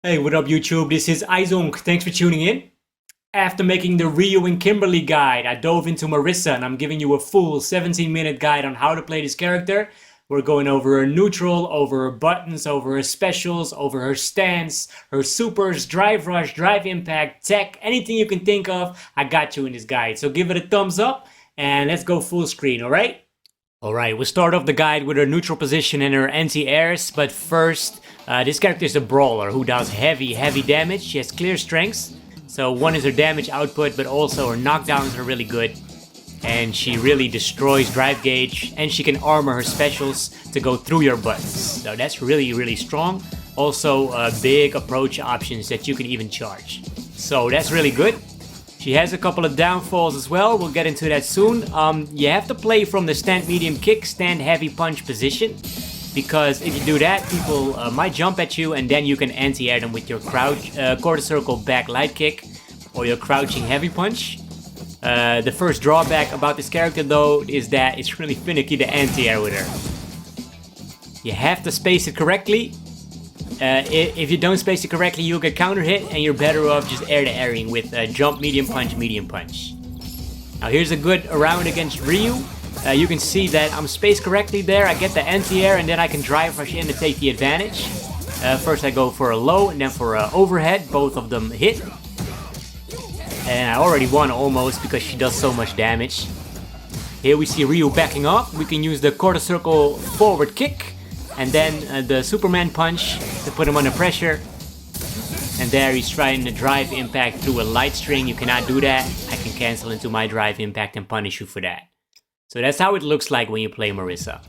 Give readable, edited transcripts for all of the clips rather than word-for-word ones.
Hey, what up YouTube? This is Izonk. Thanks for tuning in. After making the Ryu and Kimberly guide, I dove into Marisa and I'm giving you a full 17-minute guide on how to play this character. We're going over her neutral, over her buttons, over her specials, over her stance, her supers, drive rush, drive impact, tech, anything you can think of, I got you in this guide. So give it a thumbs up and let's go full screen, alright? Alright, we'll start off the guide with her neutral position and her anti-airs, but first, this character is a brawler who does heavy damage. She has clear strengths, so one is her damage output, but also her knockdowns are really good. And she really destroys drive gauge, and she can armor her specials to go through your buttons. So that's really strong. Also, big approach options that you can even charge. So that's really good. She has a couple of downfalls as well, we'll get into that soon. You have to play from the stand medium kick, stand heavy punch position. Because if you do that, people might jump at you and then you can anti-air them with your crouch, quarter circle back light kick or your crouching heavy punch. The first drawback about this character though is that it's really finicky to anti-air with her. You have to space it correctly. If you don't space it correctly, you'll get counter hit and you're better off just air to airing with jump, medium punch, medium punch. Now here's a good round against Ryu. You can see that I'm spaced correctly there. I get the anti-air and then I can drive rush in to take the advantage. First I go for a low and then for an overhead. Both of them hit. And I already won almost because she does so much damage. Here we see Ryu backing off. We can use the quarter circle forward kick. And then the Superman punch to put him under pressure. And there he's trying to drive impact through a light string. You cannot do that. I can cancel into my drive impact and punish you for that. So that's how it looks like when you play Marisa.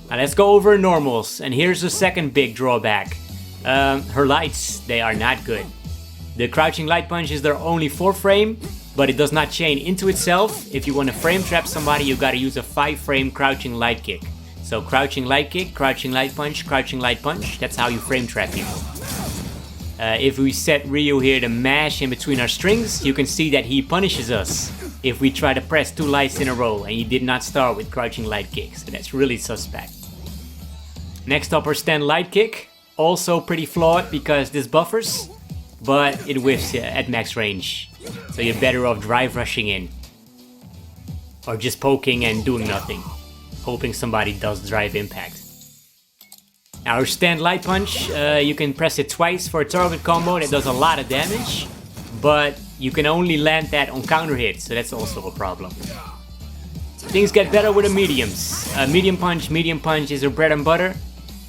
Now let's go over normals. And here's the second big drawback. Her lights, they are not good. The crouching light punch is their only 4 frame. But it does not chain into itself. If you want to frame trap somebody, you gotta use a 5 frame crouching light kick. So crouching light kick, crouching light punch, crouching light punch. That's how you frame trap people. If we set Ryu here to mash in between our strings, you can see that he punishes us if we try to press 2 lights in a row and he did not start with crouching light kick. So that's really suspect. Next up, our stand light kick. Also pretty flawed because this buffers, but it whiffs at max range. So you're better off drive rushing in. Or just poking and doing nothing. Hoping somebody does drive impact. Now our stand light punch, you can press it twice for a target combo that does a lot of damage. But you can only land that on counter hit, so that's also a problem. Things get better with the mediums. Medium punch is her bread and butter.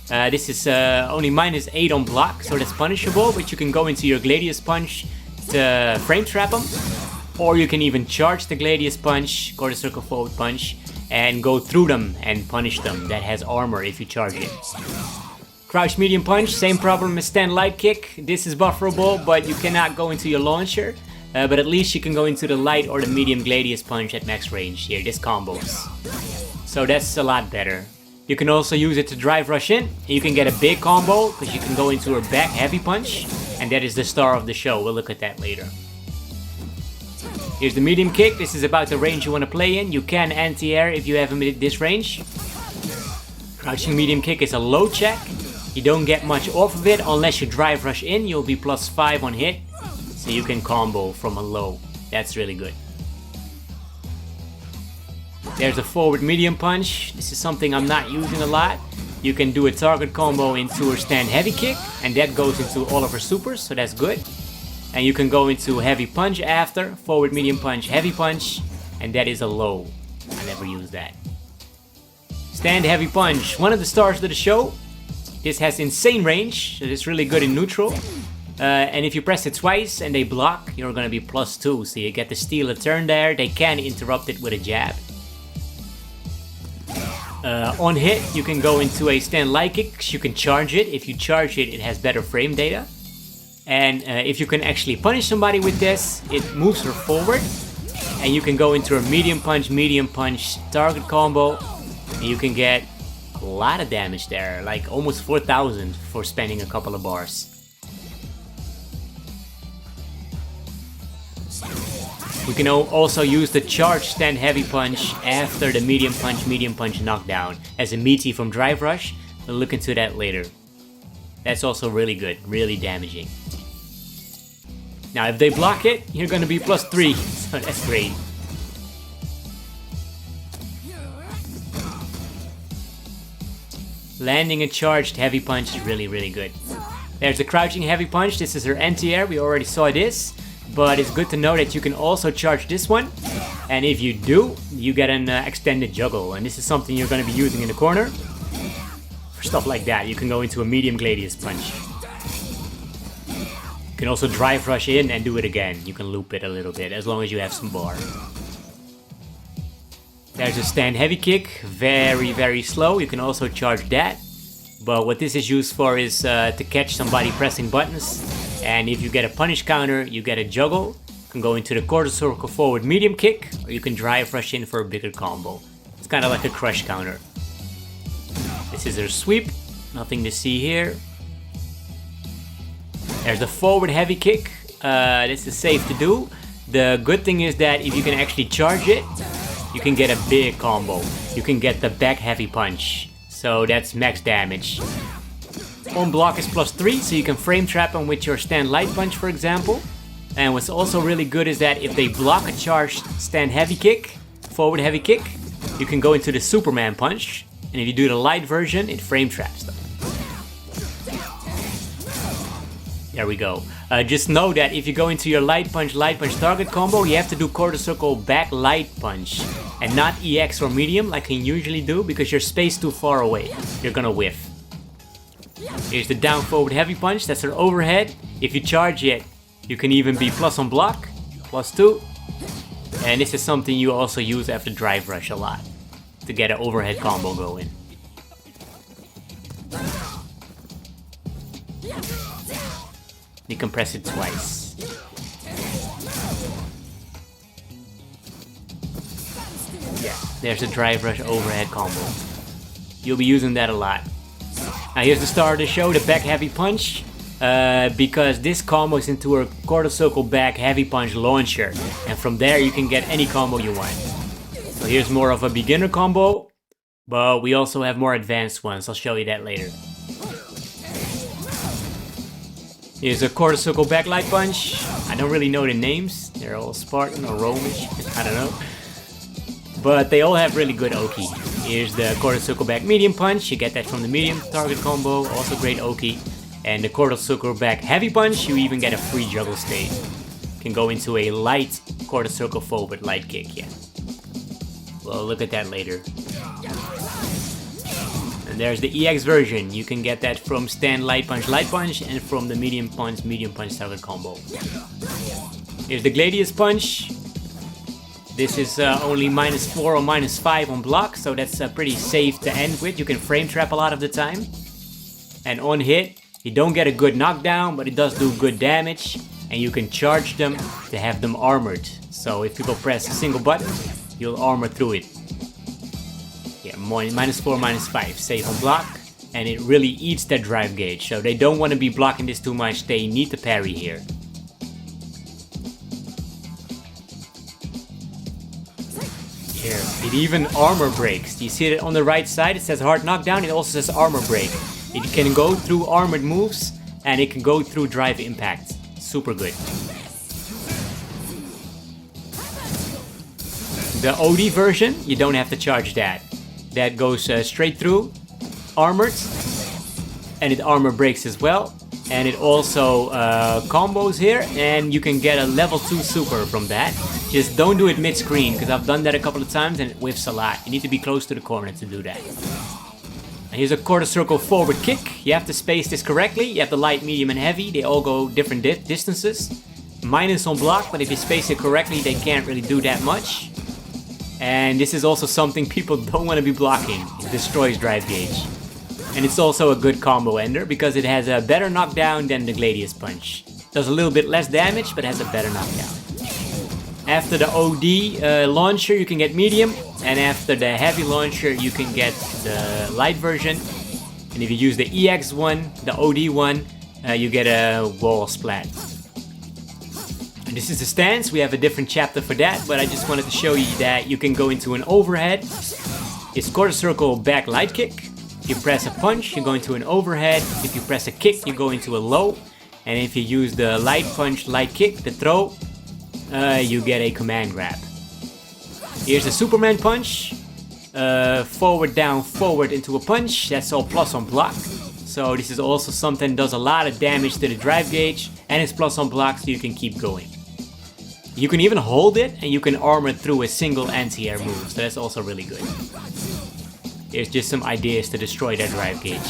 This is only -8 on block, so that's punishable, but you can go into your Gladius punch to frame trap them. Or you can even charge the Gladius punch, quarter circle forward punch, and go through them and punish them. That has armor if you charge it. Crouch medium punch, same problem as stand light kick. This is bufferable, but you cannot go into your launcher. But at least you can go into the light or the medium Gladius punch at max range here, this combos. So that's a lot better. You can also use it to drive rush in. You can get a big combo, because you can go into her back heavy punch. And that is the star of the show, we'll look at that later. Here's the medium kick. This is about the range you want to play in. You can anti-air if you have him at this range. Crouching medium kick is a low check. You don't get much off of it unless you drive rush in. You'll be +5 on hit. So you can combo from a low. That's really good. There's a forward medium punch. This is something I'm not using a lot. You can do a target combo into her stand heavy kick. And that goes into all of her supers, so that's good. And you can go into heavy punch after, forward medium punch, heavy punch, and that is a low. I never use that. Stand heavy punch, one of the stars of the show. This has insane range, so it's really good in neutral. And if you press it twice and they block, you're gonna be +2, so you get to steal a turn there. They can interrupt it with a jab. On hit, you can go into a stand light kick, you can charge it. If you charge it, it has better frame data. And if you can actually punish somebody with this, it moves her forward. And you can go into a medium punch target combo. And you can get a lot of damage there, like almost 4,000 for spending a couple of bars. We can also use the charge stand heavy punch after the medium punch knockdown as a meaty from drive rush. We'll look into that later. That's also really good, really damaging. Now if they block it, you're gonna be +3, so that's great. Landing a charged heavy punch is really, really good. There's the crouching heavy punch. This is her anti-air. We already saw this. But it's good to know that you can also charge this one. And if you do, you get an extended juggle. And this is something you're going to be using in the corner. For stuff like that, you can go into a medium gladius punch. You can also drive rush in and do it again. You can loop it a little bit, as long as you have some bar. There's a stand heavy kick, very, very slow. You can also charge that. But what this is used for is to catch somebody pressing buttons. And if you get a punish counter, you get a juggle. You can go into the quarter circle forward medium kick, or you can drive rush in for a bigger combo. It's kind of like a crush counter. This is her sweep, nothing to see here. There's the forward heavy kick. This is safe to do. The good thing is that if you can actually charge it, you can get a big combo. You can get the back heavy punch. So that's max damage. On block is +3, so you can frame trap them with your stand light punch, for example. And what's also really good is that if they block a charged stand heavy kick, forward heavy kick, you can go into the Superman punch. And if you do the light version, it frame traps them. There we go. Just know that if you go into your light punch target combo, you have to do quarter circle back light punch. And not EX or medium like you usually do, because you're spaced too far away. You're gonna whiff. Here's the down forward heavy punch, that's her overhead. If you charge it, you can even be plus on block, +2. And this is something you also use after drive rush a lot, to get an overhead combo going. You can press it twice. Yeah, there's a drive rush overhead combo. You'll be using that a lot. Now here's the star of the show, the back heavy punch. Because this combo is into a quarter circle back heavy punch launcher. And from there you can get any combo you want. So here's more of a beginner combo. But we also have more advanced ones, I'll show you that later. Here's a quarter circle back light punch. I don't really know the names. They're all Spartan or Romish. I don't know. But they all have really good Oki. Here's the quarter circle back medium punch. You get that from the medium target combo. Also great Oki. And the quarter circle back heavy punch. You even get a free juggle state. You can go into a light quarter circle forward light kick. Yeah. We'll look at that later. And there's the EX version. You can get that from stand light punch, and from the medium punch target combo. Here's the gladius punch. This is only -4 or -5 on block, so that's pretty safe to end with. You can frame trap a lot of the time. And on hit, you don't get a good knockdown, but it does do good damage. And you can charge them to have them armored. So if people press a single button, you'll armor through it. Yeah, -4, -5, safe on block. And it really eats that drive gauge. So they don't want to be blocking this too much, they need to parry here. Here, it even armor breaks. You see it on the right side, it says hard knockdown, it also says armor break. It can go through armored moves, and it can go through drive impact. Super good. The OD version, you don't have to charge that. That goes straight through, armored, and it armor breaks as well. And it also combos here, and you can get a level 2 super from that. Just don't do it mid-screen, because I've done that a couple of times and it whiffs a lot. You need to be close to the corner to do that. And here's a quarter circle forward kick. You have to space this correctly. You have the light, medium, and heavy. They all go different distances. Minus on block, but if you space it correctly, they can't really do that much. And this is also something people don't want to be blocking. It destroys drive gauge. And it's also a good combo ender because it has a better knockdown than the gladius punch. Does a little bit less damage, but has a better knockdown. After the OD launcher, you can get medium. And after the heavy launcher, you can get the light version. And if you use the EX one, the OD one, you get a wall splat. And this is the stance. We have a different chapter for that, but I just wanted to show you that you can go into an overhead. It's quarter circle back light kick. If you press a punch, you go into an overhead. If you press a kick, you go into a low. And if you use the light punch, light kick, the throw, you get a command grab. Here's the Superman punch. Forward, down, forward into a punch. That's all plus on block. So this is also something that does a lot of damage to the drive gauge. And it's plus on block, so you can keep going. You can even hold it, and you can armor through a single anti-air move. So that's also really good. Here's just some ideas to destroy that drive gauge.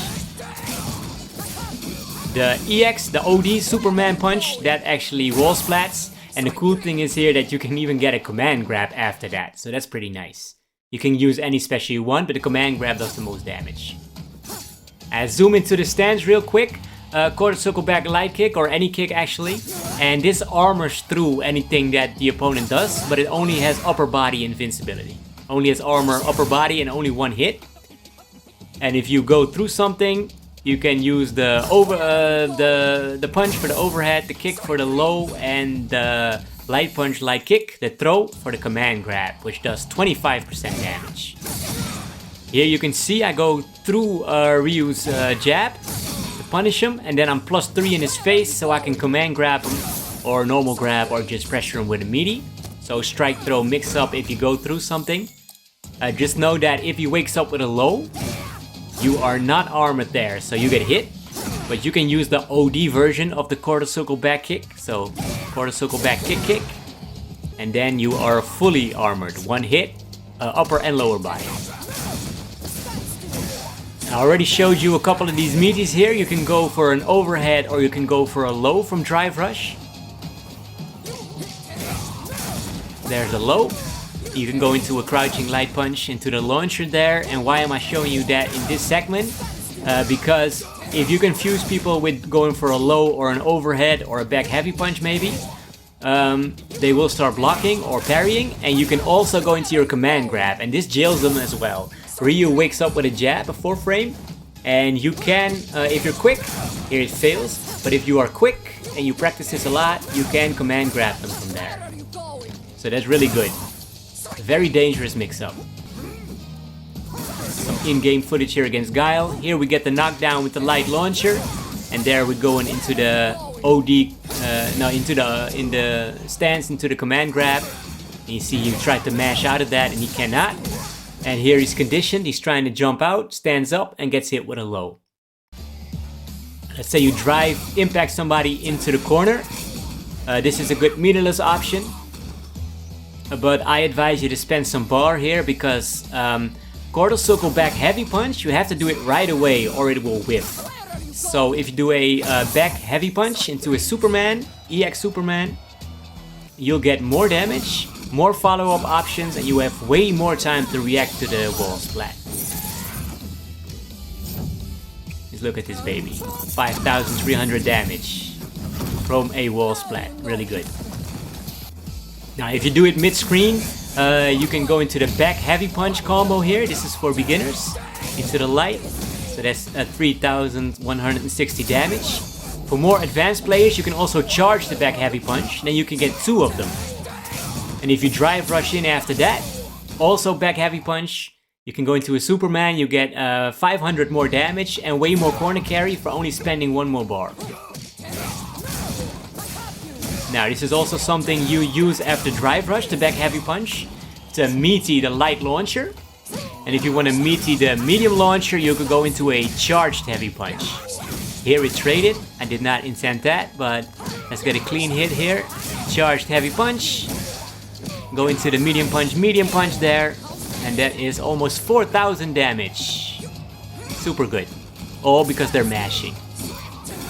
The EX, the OD Superman punch, that actually wall splats. And the cool thing is here that you can even get a command grab after that. So that's pretty nice. You can use any special you want, but the command grab does the most damage. Zoom into the stance real quick. Quarter circle back light kick, or any kick actually. And this armors through anything that the opponent does, but it only has upper body invincibility. Only has armor upper body and only one hit. And if you go through something, you can use the punch for the overhead, the kick for the low, and the light punch, light kick, the throw for the command grab, which does 25% damage. Here you can see I go through Ryu's jab to punish him, and then I'm +3 in his face, so I can command grab him, or normal grab, or just pressure him with a meaty. So strike, throw, mix up if you go through something. Just know that if he wakes up with a low, you are not armored there, so you get hit. But you can use the OD version of the quarter circle back kick. So quarter circle back kick, and then you are fully armored. One hit, upper and lower body. I already showed you a couple of these meaties here. You can go for an overhead or you can go for a low from drive rush. There's a low. You can go into a crouching light punch into the launcher there. And why am I showing you that in this segment? Because if you confuse people with going for a low or an overhead or a back heavy punch maybe, they will start blocking or parrying, and you can also go into your command grab, and this jails them as well. Ryu wakes up with a jab, a 4-frame, and you can, if you're quick, here it fails, but if you are quick and you practice this a lot, you can command grab them from there. So that's really good. A very dangerous mix-up. Some in-game footage here against Guile. Here we get the knockdown with the light launcher, and there we're going into the OD, in the stance, into the command grab. And you see he tried to mash out of that and he cannot. And here he's conditioned, he's trying to jump out, stands up and gets hit with a low. Let's say you drive, impact somebody into the corner. This is a good meterless option. But I advise you to spend some bar here because quarter circle back heavy punch, you have to do it right away or it will whiff. So if you do a back heavy punch into a Superman, EX Superman, you'll get more damage, more follow-up options, and you have way more time to react to the wall splat. Just look at this baby. 5,300 damage from a wall splat. Really good. Now if you do it mid-screen, you can go into the back heavy punch combo here. This is for beginners. Into the light. So that's 3,160 damage. For more advanced players, you can also charge the back heavy punch. Then you can get 2 of them. And if you drive rush in after that, also back heavy punch, you can go into a Superman, you get 500 more damage and way more corner carry for only spending 1 more bar. Now this is also something you use after drive rush, the back heavy punch, to meaty the light launcher. And if you want to meaty the medium launcher, you could go into a charged heavy punch. Here it's traded, I did not intend that, but let's get a clean hit here. Charged heavy punch. Go into the medium punch there, and that is almost 4,000 damage. Super good. All because they're mashing.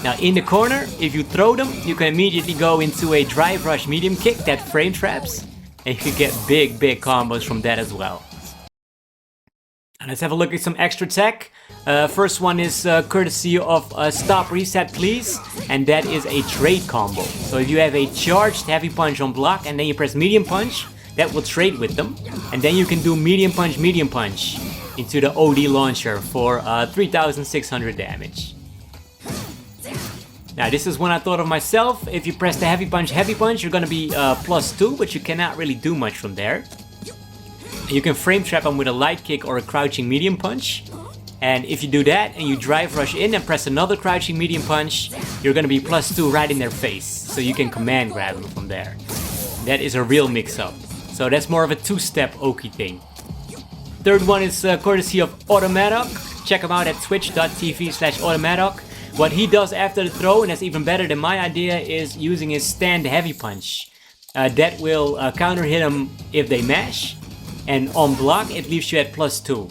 Now in the corner, if you throw them, you can immediately go into a drive rush medium kick that frame traps, and you can get big combos from that as well. And let's have a look at some extra tech. First one is courtesy of Stop Reset Please, and that is a trade combo. So if you have a charged heavy punch on block and then you press medium punch, that will trade with them. And then you can do medium punch into the OD launcher for 3,600 damage. Now this is one I thought of myself. If you press the heavy punch, you're gonna be +2, but you cannot really do much from there. You can frame trap him with a light kick or a crouching medium punch. And if you do that and you drive rush in and press another crouching medium punch, you're gonna be +2 right in their face. So you can command grab them from there. That is a real mix-up. So that's more of a two-step Oki thing. Third one is courtesy of Automatic. Check him out at twitch.tv/Automatic. What he does after the throw, and that's even better than my idea, is using his stand heavy punch. That will counter hit them if they mash, and on block it leaves you at +2.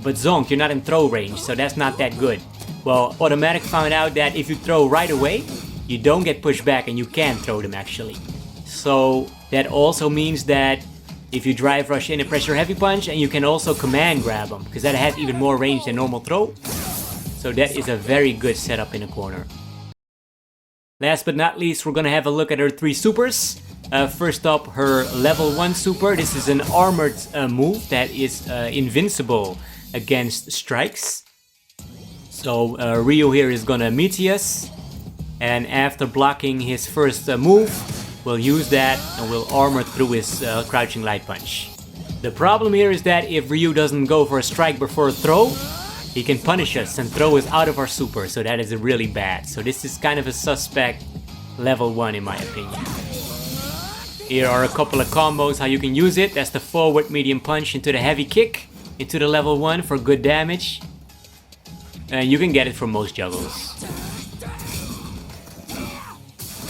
But Zonk, you're not in throw range, so that's not that good. Well, Automatic found out that if you throw right away, you don't get pushed back and you can throw them actually. So that also means that if you drive rush in and press your heavy punch, and you can also command grab them, because that has even more range than normal throw. So that is a very good setup in the corner. Last but not least, we're gonna have a look at her 3 supers. First up, her level 1 super. This is an armored move that is invincible against strikes. So Ryu here is gonna Meaties, and after blocking his first move, we'll use that and we'll armor through his crouching light punch. The problem here is that if Ryu doesn't go for a strike before a throw, he can punish us and throw us out of our super, so that is really bad. So this is kind of a suspect level 1 in my opinion. Here are a couple of combos how you can use it. That's the forward medium punch into the heavy kick into the level 1 for good damage. And you can get it from most juggles.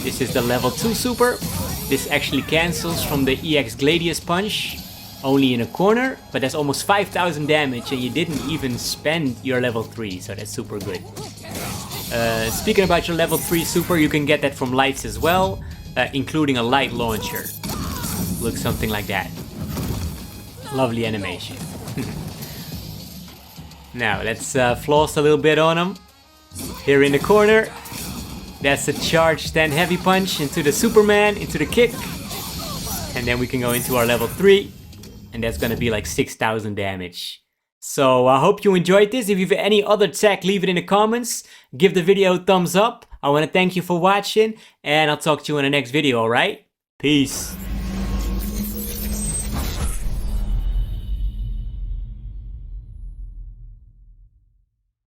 This is the level 2 super. This actually cancels from the EX Gladius punch, only in a corner, but that's almost 5,000 damage and you didn't even spend your level 3, so that's super good. Speaking about your level 3 super, you can get that from lights as well, including a light launcher. Looks something like that. Lovely animation. Now let's floss a little bit on him. Here in the corner, that's a charge stand heavy punch into the Superman, into the kick. And then we can go into our level 3. And that's gonna be like 6,000 damage. So I hope you enjoyed this. If you have any other tech, leave it in the comments. Give the video a thumbs up. I wanna thank you for watching. And I'll talk to you in the next video, alright? Peace.